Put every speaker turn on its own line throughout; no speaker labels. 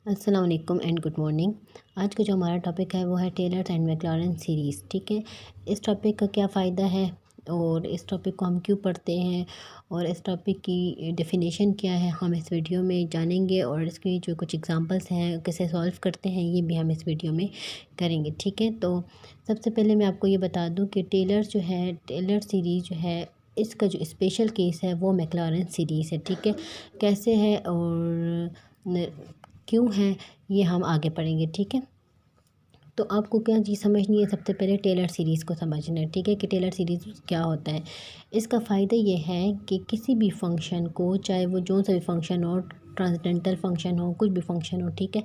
अस्सलाम वालेकुम and good morning. आज का जो हमारा टॉपिक है वो है टेलर्स एंड मैक्लॉरेन सीरीज़। ठीक है, इस टॉपिक का क्या फ़ायदा है और इस टॉपिक को हम क्यों पढ़ते हैं और इस टॉपिक की डेफिनेशन क्या है, हम इस वीडियो में जानेंगे। और इसकी जो कुछ एग्जांपल्स हैं कैसे सॉल्व करते हैं ये भी हम इस वीडियो में करेंगे। ठीक है, तो सबसे पहले मैं आपको ये बता दूँ कि टेलर सीरीज़ जो है इसका जो स्पेशल केस है वो मैक्लॉरेन सीरीज़ है। ठीक है, कैसे है और क्यों है ये हम आगे पढ़ेंगे। ठीक है, तो आपको क्या चीज़ समझनी है, सबसे पहले टेलर सीरीज़ को समझना है। ठीक है, कि टेलर सीरीज़ क्या होता है। इसका फ़ायदा ये है कि किसी भी फंक्शन को, चाहे वो जो सा भी फंक्शन हो, ट्रांसडेंटल फंक्शन हो, कुछ भी फंक्शन हो, ठीक है,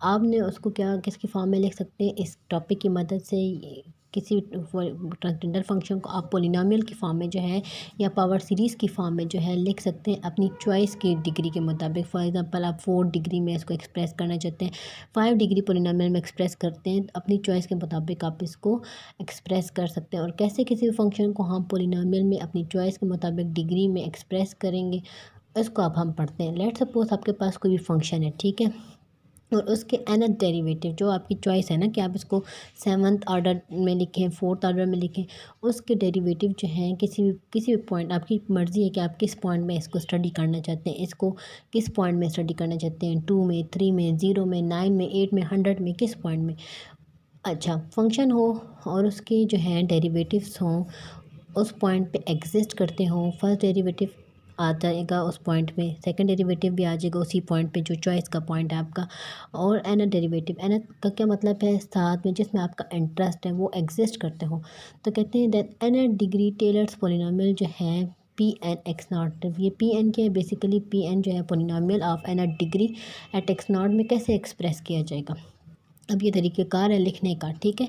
आपने उसको क्या किसकी फॉर्म में लिख सकते हैं इस टॉपिक की मदद से। किसी ट्रांसडेंटल फंक्शन को आप पोलिनोमियल की फॉर्म में जो है या पावर सीरीज़ की फॉर्म में जो है लिख सकते हैं अपनी चॉइस की डिग्री के मुताबिक। फॉर एग्जांपल आप 4 डिग्री में इसको एक्सप्रेस करना चाहते हैं, 5 डिग्री पोलिनोमियल में एक्सप्रेस करते हैं, अपनी चॉइस के मुताबिक आप इसको एक्सप्रेस कर सकते हैं। और कैसे किसी भी फंक्शन को हम पोलिनोमियल में अपनी चॉइस के मुताबिक डिग्री में एक्सप्रेस करेंगे, इसको अब हम पढ़ते हैं। लेट्स सपोज आपके पास कोई भी फंक्शन है, ठीक है, और उसके nth डेरिवेटिव जो आपकी चॉइस है ना कि आप इसको 7th ऑर्डर में लिखें, 4th ऑर्डर में लिखें, उसके डेरिवेटिव जो हैं किसी भी पॉइंट, आपकी मर्ज़ी है कि आप किस पॉइंट में इसको स्टडी करना चाहते हैं, इसको किस पॉइंट में स्टडी करना चाहते हैं, 2 में, 3 में, 0 में, 9 में, 8 में, 100 में, किस पॉइंट में। अच्छा, फंक्शन हो और उसके जो हैं डेरिवेटिव्स हों, उस पॉइंट पे एग्जिस्ट करते हों। फर्स्ट डेरिवेटिव आ जाएगा उस पॉइंट में, सेकंड डेरिवेटिव भी आ जाएगा उसी पॉइंट पे जो चॉइस का पॉइंट है आपका, और nth डेरिवेटिव। nth का क्या मतलब है, साथ में जिसमें आपका इंटरेस्ट है वो एग्जिस्ट करते हो। तो कहते हैं that nth degree Taylor's polynomial जो है पी एन एक्स नॉट। ये पी एन क्या है, बेसिकली पी एन जो है polynomial of nth degree at X naught में कैसे एक्सप्रेस किया जाएगा। अब ये तरीक़ेकार है लिखने का। ठीक है,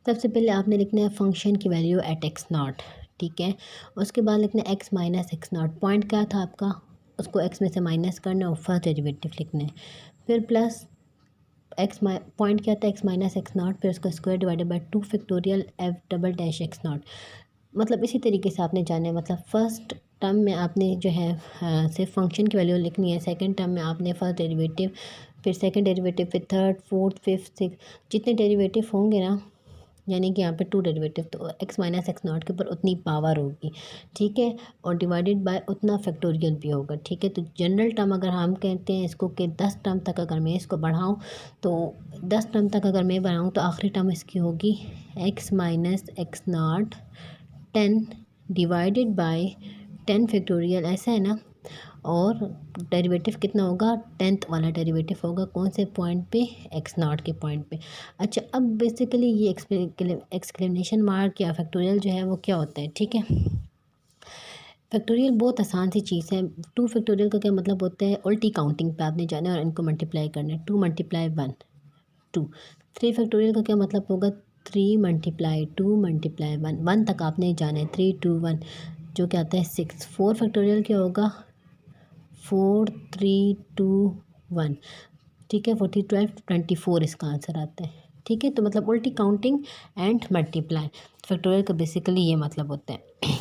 सबसे पहले आपने लिखना है फंक्शन की वैल्यू एट एक्स नॉट। ठीक है, उसके बाद लिखना है x minus x not. Point क्या था आपका, उसको एक्स में से माइनस करना और फर्स्ट डेरिवेटिव लिखना है। फिर प्लस पॉइंट क्या था, एक्स माइनस एक्स नॉट, फिर उसका square divided by 2 factorial F double dash x not. मतलब इसी तरीके से आपने जाना है, मतलब फर्स्ट टर्म में आपने जो है सिर्फ फंक्शन की वैल्यू लिखनी है, सेकंड टर्म में आपने फर्स्ट डेरिवेटिव, फिर सेकंड डेरिवेटिव, फिर थर्ड, फोर्थ, फिफ्थ, सिक्स, जितने डेरिवेटिव होंगे ना, यानी कि यहाँ पे 2 डेरिवेटिव, तो एक्स माइनस एक्स नॉट के ऊपर उतनी पावर होगी। ठीक है, और डिवाइडेड बाय उतना फैक्टोरियल भी होगा। ठीक है, तो जनरल टर्म अगर हम कहते हैं इसको कि 10 टर्म तक अगर मैं इसको बढ़ाऊँ, तो 10 टर्म तक अगर मैं बढ़ाऊँ तो आखिरी टर्म इसकी होगी x minus x not 10 divided by 10 factorial, ऐसा है ना। और डेरिवेटिव कितना होगा, 10th वाला डेरिवेटिव होगा कौन से पॉइंट पे, एक्स नॉट के पॉइंट पे। अच्छा, अब बेसिकली ये एक्सक्लेमेशन मार्क या फैक्टोरियल जो है वो क्या होता है। ठीक है, फैक्टोरियल बहुत आसान सी चीज़ है। 2 फैक्टोरियल का क्या मतलब होता है, उल्टी काउंटिंग पे आपने जाना है और इनको मल्टीप्लाई करना है। 2 मल्टीप्लाई 1 2। 3 फैक्टोरियल का क्या मतलब होगा, 3 मल्टीप्लाई 2 मल्टीप्लाई 1, 1 तक आपने जाना है, 3 2 1, जो क्या आता है 6। 4 फैक्टोरियल क्या होगा, 4 3 2 1। ठीक है, 40 12 24 इसका आंसर आता है। ठीक है, तो मतलब उल्टी काउंटिंग एंड मल्टीप्लाई, फैक्टोरियल का बेसिकली ये मतलब होता है।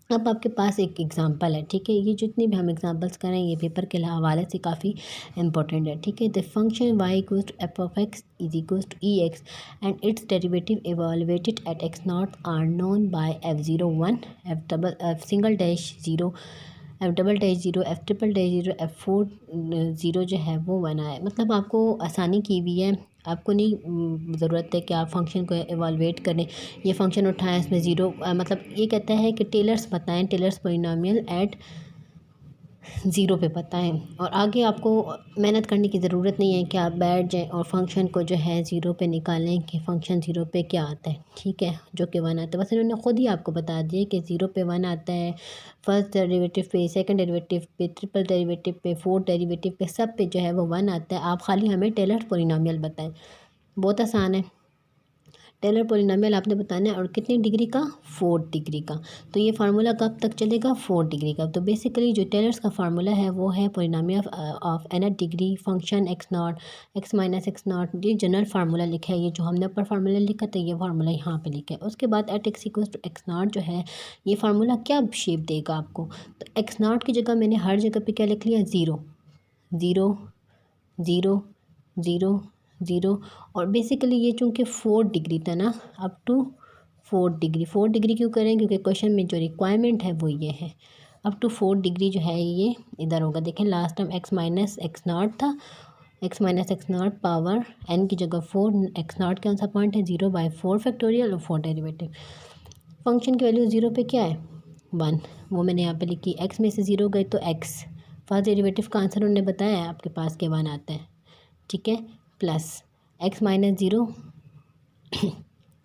अब आपके पास एक एग्जांपल है। ठीक है, ये जितनी भी हम एग्जांपल्स करें ये पेपर के हवाले से काफ़ी इंपॉर्टेंट है। ठीक है, the function y equals to F of X is equals to E X and its derivative evaluated at X naught are known by f01 f single dash 0 F double dash 0 F triple dash 0 F4 0 जो है वो 1 आया। मतलब आपको आसानी की हुई है, आपको नहीं ज़रूरत है कि आप फंक्शन को एवालुएट करें। ये फंक्शन उठाएं, इसमें ज़ीरो मतलब ये कहता है कि टेलर्स बताएं, टेलर्स पोलिनोमियल एट ज़ीरो पे बताएं। और आगे आपको मेहनत करने की ज़रूरत नहीं है कि आप बैठ जाएं और फंक्शन को जो है ज़ीरो पे निकालें कि फ़ंक्शन ज़ीरो पे क्या आता है। ठीक है, जो कि 1 आता है, बस इन्होंने ख़ुद ही आपको बता दिया कि ज़ीरो पे 1 आता है, फर्स्ट डेरिवेटिव पे, सेकंड डेरिवेटिव पे, ट्रिपल डेरिवेटिव पे, फोर्थ डेरिवेटिव पे, सब पे जो है वो 1 आता है। आप खाली हमें टेलर्स पोलिनोमियल बताएं, बहुत आसान है। टेलर पोलिनोमियल आपने बताना है और कितनी डिग्री का, 4 डिग्री का। तो ये फार्मूला कब तक चलेगा, 4 डिग्री का। तो बेसिकली जो टेलर्स का फार्मूला है वो है polynomial of nth degree function x not x minus x naught. ये जनरल फार्मूला लिखा है, ये जो हमने ऊपर फार्मूला लिखा था ये फार्मूला यहाँ पे लिखा है। उसके बाद at X equals to X naught जो है ये फार्मूला क्या शेप देगा आपको, तो एक्स नॉट की जगह मैंने हर जगह पे क्या लिख लिया, 0 0 0 ज़ीरो ज़ीरो। और बेसिकली ये चूँकि 4 डिग्री था ना, अप टू 4 डिग्री क्यों करें, क्योंकि क्वेश्चन में जो रिक्वायरमेंट है वो ये है, अप टू 4 डिग्री जो है ये इधर होगा। देखें last time x minus x not था, x minus x not power n की जगह 4, एक्स नॉट कौन सा पॉइंट है 0/4 फैक्टोरियल और 4 डेरिवेटिव। फंक्शन की वैल्यू 0 पे क्या है 1, वो मैंने यहाँ पे लिखी। x में से 0 गए तो x, फर्स्ट डेरिवेटिव का आंसर उन्होंने बताया है आपके पास के 1 आता है, ठीक है। प्लस x माइनस 0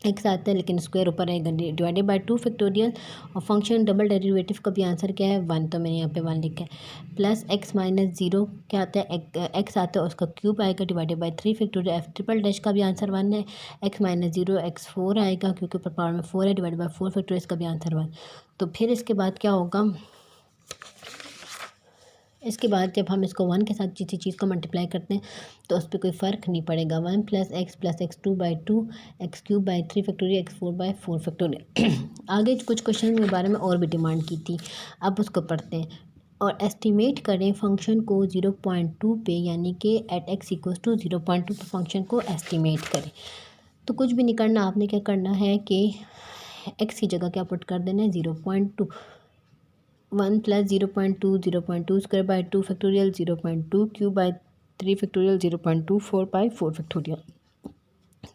x आता है लेकिन स्क्वायर ऊपर आएगा, डिवाइडेड बाय 2 फैक्टोरियल। और फंक्शन डबल डेरिवेटिव का भी आंसर क्या है 1, तो मैंने यहाँ पे 1 लिखा है। प्लस x माइनस 0 क्या आता है x आता है उसका क्यूब आएगा, divided by 3 factorial. f triple dash का भी आंसर 1 है। x माइनस 0 x 4 आएगा क्योंकि ऊपर पावर में 4 है, डिवाइडेड बाय 4 फैक्टोरियल, इसका भी आंसर 1। तो फिर इसके बाद क्या होगा, इसके बाद जब हम इसको 1 के साथ किसी चीज़ को मल्टीप्लाई करते हैं तो उस पर कोई फ़र्क नहीं पड़ेगा। 1 plus x 2/2 x cube by 3 factorial x 4/4 factorial. आगे कुछ क्वेश्चन के बारे में और भी डिमांड की थी, अब उसको पढ़ते हैं। और एस्टिमेट करें फंक्शन को 0.2 पे, यानी कि एट x इक्वल्स टू 0.2 पे फंक्शन को एस्टिमेट करें। तो कुछ भी नहीं करना, आपने क्या करना है कि x की जगह क्या पुट कर देना है 0.2, 1 plus 0.2 square by 2 factorial 0.2 cube by 3 factorial 0.2 4/4 factorial.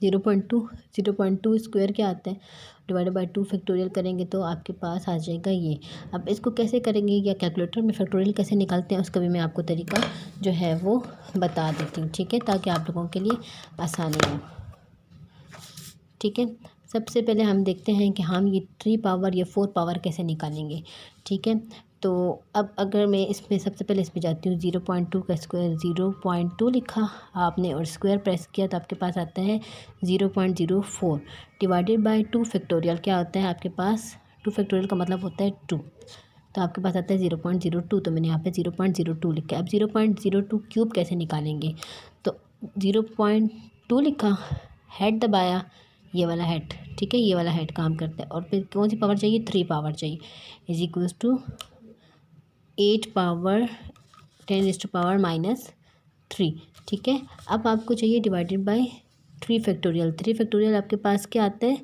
0.2 square क्या आता है, डिवाइडेड बाई 2 फैक्टोरियल करेंगे तो आपके पास आ जाएगा ये। अब इसको कैसे करेंगे या कैलकुलेटर में फैक्टोरियल कैसे निकालते हैं उसका भी मैं आपको तरीका जो है वो बता देती हूँ, ठीक है, ताकि आप लोगों के लिए आसानी हो, ठीक है। सबसे पहले हम देखते हैं कि हम ये 3 पावर या 4 पावर कैसे निकालेंगे, ठीक है। तो अब अगर मैं इसमें सबसे पहले इसमें जाती हूँ, 0.2 का स्क्वायर 0.2 लिखा आपने और स्क्वायर प्रेस किया तो आपके पास आता है 0.04, डिवाइडेड बाय 2 फैक्टोरियल क्या होता है आपके पास, 2 फैक्टोरियल का मतलब होता है 2, तो आपके पास आता है 0.02, तो मैंने यहाँ पे 0.02 लिखा है। अब 0.02 क्यूब कैसे निकालेंगे, तो 0.2 लिखा, हेड दबाया, ये वाला हेड, ठीक है, ये वाला हेड काम करता है। और फिर कौन सी पावर चाहिए, 3 पावर चाहिए, इज इक्वल्स टू 8 पावर 10⁻⁻3, ठीक है। अब आपको चाहिए डिवाइडेड बाय 3 फैक्टोरियल, 3 फैक्टोरियल आपके पास क्या आता है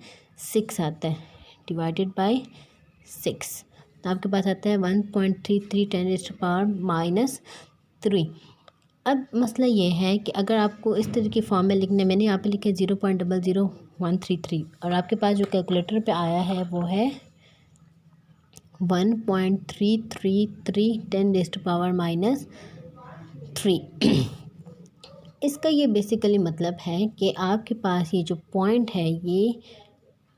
6 आता है, डिवाइडेड बाय 6, तो आपके पास आता है 1.33 10⁻⁻3। अब मसला ये है कि अगर आपको इस तरह की फॉर्म में लिखने, मैंने यहाँ पे लिखा है 0.00133 और आपके पास जो कैलकुलेटर पे आया है वो है 1.333 10⁻⁻3। इसका ये बेसिकली मतलब है कि आपके पास ये जो पॉइंट है ये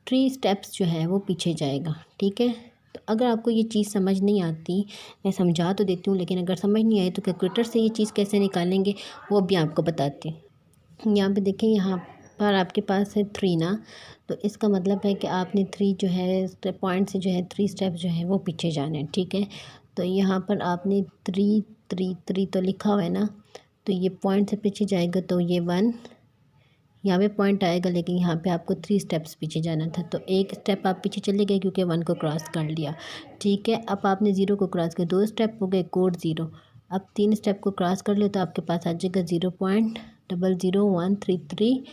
3 स्टेप्स जो है वो पीछे जाएगा, ठीक है। तो अगर आपको ये चीज़ समझ नहीं आती, मैं समझा तो देती हूँ, लेकिन अगर समझ नहीं आए तो कैलकुलेटर से ये चीज़ कैसे निकालेंगे वो भी आपको बताती हूँ। यहाँ पे देखें, यहाँ पर आपके पास है 3 ना, तो इसका मतलब है कि आपने 3 जो है पॉइंट से जो है 3 स्टेप जो है वो पीछे जाने हैं, ठीक है। तो यहाँ पर आपने 3 तो लिखा हुआ है ना, तो ये पॉइंट से पीछे जाएगा तो ये 1 यहाँ पे पॉइंट आएगा, लेकिन यहाँ पे आपको 3 स्टेप्स पीछे जाना था, तो एक स्टेप आप पीछे चले गए क्योंकि 1 को क्रॉस कर लिया, ठीक है। अब आपने 0 को क्रॉस किया, 2 स्टेप हो गए कोड 0, अब 3 स्टेप को क्रॉस कर लिया तो आपके पास आ जाएगा 0.00133,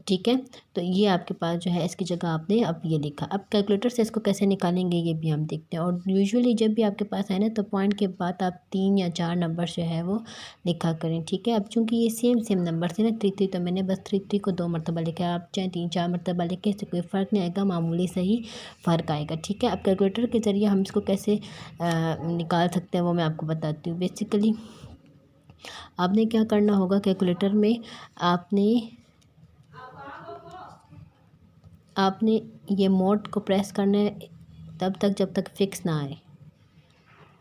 ठीक है। तो ये आपके पास जो है इसकी जगह आपने अब ये लिखा। अब कैलकुलेटर से इसको कैसे निकालेंगे ये भी हम देखते हैं। और यूजुअली जब भी आपके पास है ना तो पॉइंट के बाद आप 3 या 4 नंबर जो है वो लिखा करें, ठीक है। अब चूँकि ये सेम नंबर से ना 3 तो मैंने बस 3 को 2 मरतबा लिखा, आप चाहे 3-4 मरतबा लिखे, इससे कोई फ़र्क नहीं आएगा, मामूली सही फ़र्क आएगा, ठीक है। अब कैलकुलेटर के ज़रिए हम इसको कैसे निकाल सकते हैं वो मैं आपको बताती हूँ। बेसिकली आपने क्या करना होगा, कैलकुलेटर में आपने ये मोड को प्रेस करना है तब तक जब तक फिक्स ना आए।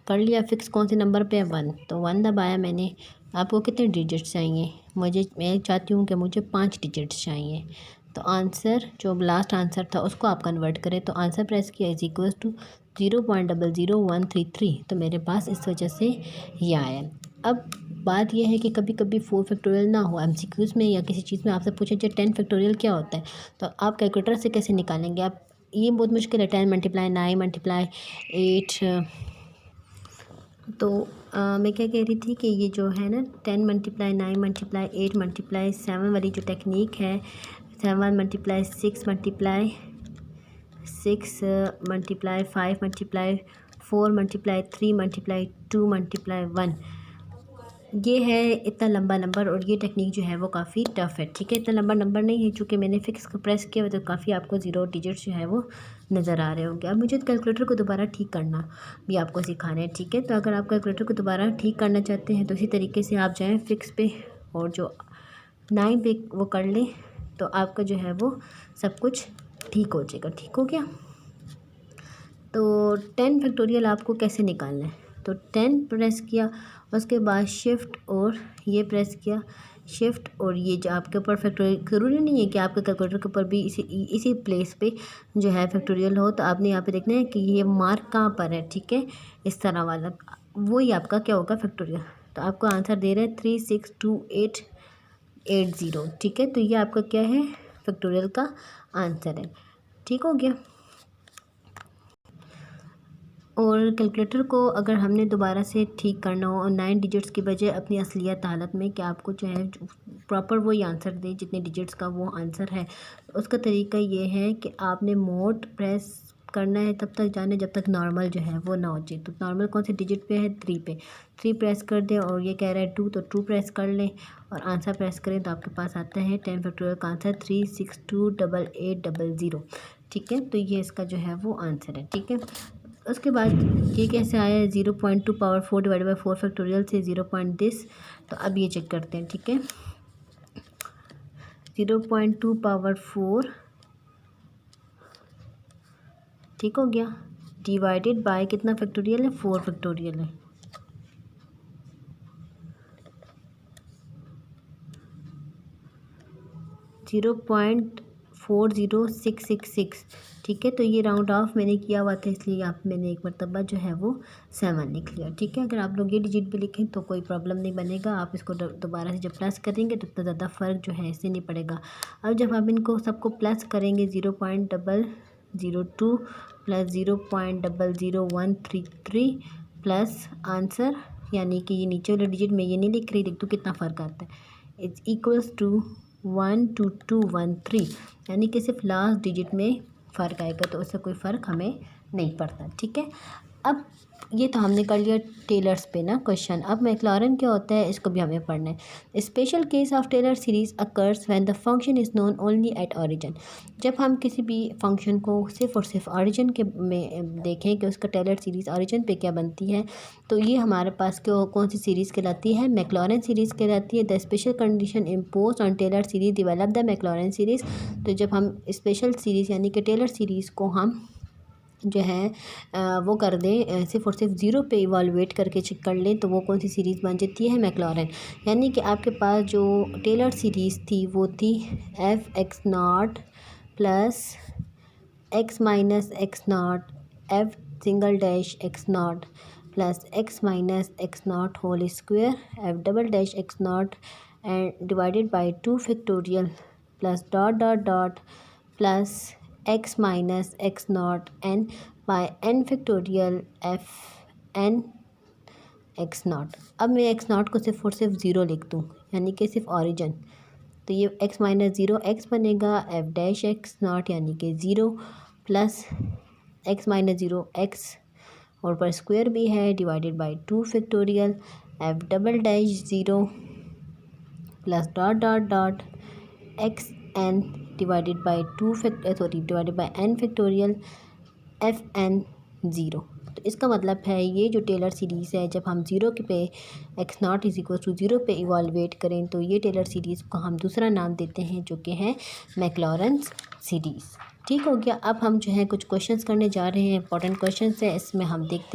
कर लिया फिक्स, कौन से नंबर पे है 1, तो 1 दबाया मैंने। आपको कितने डिजिट्स चाहिए, मैं चाहती हूँ कि मुझे 5 डिजिट्स चाहिए। तो आंसर जो लास्ट आंसर था उसको आप कन्वर्ट करें, तो आंसर प्रेस किया इज इक्वल्स टू 0.00133, तो मेरे पास इस वजह से ये आया। अब बात यह है कि कभी कभी 4 फैक्टोरियल ना हो, एमसीक्यूज़ में या किसी चीज़ में आपसे पूछे जाए 10 फैक्टोरियल क्या होता है, तो आप कैलकुलेटर से कैसे निकालेंगे। आप ये बहुत मुश्किल है, 10 × 9 × 8 तो मैं क्या कह रही थी कि ये जो है ना 10 मल्टीप्लाई 9 मल्टीप्लाई 8 मल्टीप्लाई 7 वाली जो टेक्निक है, 7 multiply 6 multiply 6 multiply 5 multiply 4 multiply 3 multiply 2 multiply 1, ये है इतना लंबा नंबर और ये टेक्निक जो है वो काफ़ी टफ़ है। ठीक है, इतना लंबा नंबर नहीं है, चूँकि मैंने फिक्स को प्रेस किया तो काफ़ी आपको ज़ीरो डिजिट्स जो है वो नज़र आ रहे होंगे। अब मुझे कैलकुलेटर को दोबारा ठीक करना भी आपको सिखाना है। ठीक है, तो अगर आप कैलकुलेटर को दोबारा ठीक करना चाहते हैं तो इसी तरीके से आप जाएँ फिक्स पे और जो 9 पे वो कर लें, तो आपका जो है वो सब कुछ ठीक हो जाएगा। ठीक हो गया। तो 10 फैक्टोरियल आपको कैसे निकालना है, तो 10 प्रेस किया, उसके बाद शिफ्ट और ये प्रेस किया, शिफ्ट और ये जो आपके ऊपर फैक्टोरियल, ज़रूरी नहीं है कि आपके कैलकुलेटर के ऊपर भी इसी प्लेस पे जो है फैक्टोरियल हो, तो आपने यहाँ पे देखना है कि ये मार्क कहाँ पर है। ठीक है, इस तरह वाला वही आपका क्या होगा फैक्टोरियल। तो आपको आंसर दे रहे हैं 362880। ठीक है, तो ये आपका क्या है फैक्टोरियल का आंसर है। ठीक हो गया। और कैलकुलेटर को अगर हमने दोबारा से ठीक करना हो और 9 डिजिट्स की बजाय अपनी असलियत हालत में कि आपको जो है प्रॉपर वही आंसर दे जितने डिजिट्स का वो आंसर है, उसका तरीका ये है कि आपने मोड प्रेस करना है तब तक जाने जब तक नॉर्मल जो है वो ना हो जाए। तो नॉर्मल कौन से डिजिट पे है, 3 पे, 3 प्रेस कर दें और ये कह रहा है 2, तो 2 प्रेस कर लें और आंसर प्रेस करें तो आपके पास आता है 10 फैक्टोरियल का आंसर 362880। ठीक है, तो ये इसका जो है वो आंसर है। ठीक है, उसके बाद ये कैसे आया है 0.2 पावर 4 डिवाइडेड बाई 4 फैक्टोरियल से 0 पॉइंट दिस। तो अब ये चेक करते हैं। ठीक है, 0.2 पावर 4, ठीक हो गया, डिवाइडेड बाय कितना फैक्टोरियल है, 4 फैक्टोरियल है। Zero point 40666। ठीक है, तो ये राउंड ऑफ मैंने किया हुआ था इसलिए आप मैंने एक मरतबा जो है वो 7 लिख लिया। ठीक है, अगर आप लोग ये डिजिट भी लिखें तो कोई प्रॉब्लम नहीं बनेगा, आप इसको दोबारा से जब प्लस करेंगे तो इतना ज़्यादा फ़र्क जो है इससे नहीं पड़ेगा। अब जब आप इनको सबको प्लस करेंगे 0.002 प्लस 0.00133 प्लस आंसर, यानी कि ये नीचे वाले डिजिट में ये नहीं लिख रही, देख तो कितना फ़र्क आता है, इट्स इक्वल्स टू 12213, यानी कि सिर्फ लास्ट डिजिट में फ़र्क आएगा, तो उससे कोई फ़र्क हमें नहीं पड़ता। ठीक है, अब ये तो हमने कर लिया टेलर्स पे ना क्वेश्चन। अब मैक्लॉरन क्या होता है इसको भी हमें पढ़ना है। Special case of Taylor series occurs when the function is known only at origin. जब हम किसी भी फंक्शन को सिर्फ और सिर्फ ऑरिजिन के में देखें कि उसका टेलर सीरीज़ ऑरिजिन पे क्या बनती है, तो ये हमारे पास कौन सी सीरीज़ कहलाती है, मैक्लॉरन सीरीज़ कहलाती है। The special condition impose on Taylor series develop the Maclaurin series. तो जब हम स्पेशल सीरीज़ यानी कि टेलर सीरीज़ को हम जो है वो कर दें, सिर्फ और सिर्फ ज़ीरो पे इवालुएट करके चेक कर लें, तो वो कौन सी सीरीज़ बन जाती है, मैक्लॉरन। यानी कि आपके पास जो टेलर सीरीज़ थी वो थी f(x0) plus x minus x0 f single dash x0 plus x minus x0 whole square f double dash x0 and divided by 2 factorial plus dot dot dot plus x minus x0 n by n factorial f n x0। अब मैं x0 को सिर्फ और सिर्फ zero लिख दूँ, यानी कि सिर्फ ऑरिजिन, तो ये x माइनस ज़ीरो x बनेगा f डैश x0 यानी कि zero plus x minus zero x और पर स्क्वायर भी है divided by 2 factorial f double dash zero plus dot dot dot x n divided by divided by n factorial f n zero. तो इसका मतलब है ये जो टेलर सीरीज़ है, जब हम ज़ीरो के पे x0 is equal to zero पे इवालुएट करें तो ये टेलर सीरीज़ को हम दूसरा नाम देते हैं जो कि है मैक्लॉरन सीरीज़। ठीक हो गया। अब हम जो है कुछ क्वेश्चंस करने जा रहे हैं, इंपॉर्टेंट क्वेश्चंस है, इसमें हम देखते हैं